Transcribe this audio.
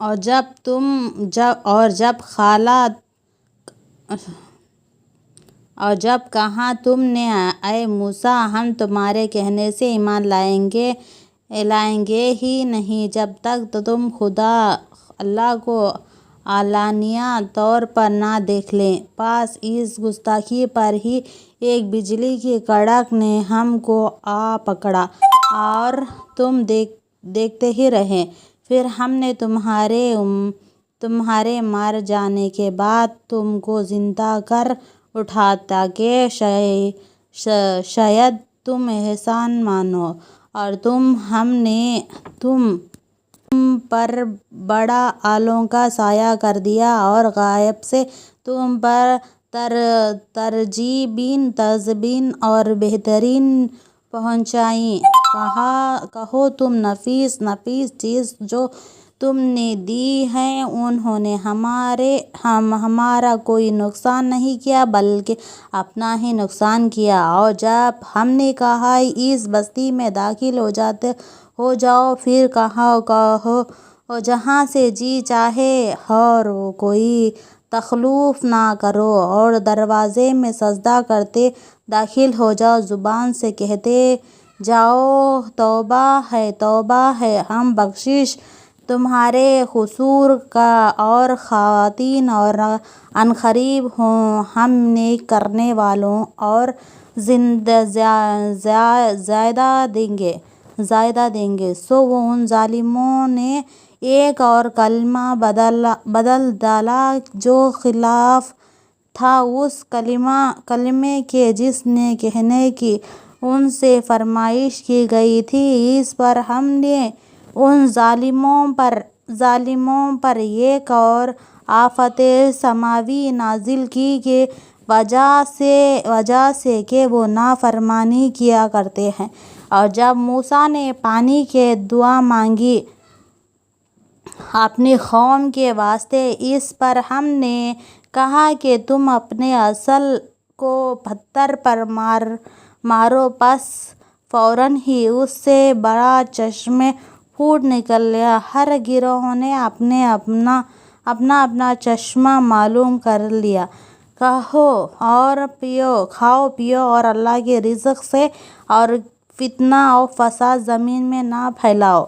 اور جب کہا تم نے اے موسیٰ ہم تمہارے کہنے سے ایمان لائیں گے ہی نہیں جب تک تم خدا اللہ کو علانیہ طور پر نہ دیکھ لیں۔ بس اس گستاخی پر ہی ایک بجلی کی کڑک نے ہم کو آ پکڑا اور تم دیکھتے ہی رہے۔ پھر ہم نے تمہارے مر جانے کے بعد تم کو زندہ کر اٹھایا تاکہ شاید تم احسان مانو، اور ہم نے تم پر بڑا آلوں کا سایہ کر دیا اور غیب سے تم پر ترغیبیں اور بہترین پہنچائیں۔ کہو تم نفیس چیز جو تم نے دی ہے انہوں نے ہمارا کوئی نقصان نہیں کیا بلکہ اپنا ہی نقصان کیا۔ اور جب ہم نے کہا اس بستی میں داخل ہو جاؤ پھر کہو جہاں سے جی چاہے اور کوئی تکلف نہ کرو اور دروازے میں سجدہ کرتے داخل ہو جاؤ، زبان سے کہتے جاؤ توبہ ہے ہم بخشش تمہارے قصور کا اور خواتین اور عنقریب ہم نیک کرنے والوں اور زیادہ دیں گے۔ سو ان ظالموں نے ایک اور کلمہ بدل ڈالا جو خلاف تھا اس کلمے کے جس نے کہنے کی ان سے فرمائش کی گئی تھی۔ اس پر ہم نے ان ظالموں پر ایک اور آفت سماوی نازل کی کہ وجہ سے کہ وہ نافرمانی کیا کرتے ہیں۔ اور جب موسیٰ نے پانی کی دعا مانگی اپنی قوم کے واسطے، اس پر ہم نے کہا کہ تم اپنے عصا کو پتھر پر مارو، پس فوراً ہی اس سے بڑا چشمہ پھوٹ نکلا۔ ہر گروہ نے اپنا چشمہ معلوم کر لیا۔ کھاؤ پیو اور اللہ کے رزق سے، اور فتنہ و فساد زمین میں نہ پھیلاؤ۔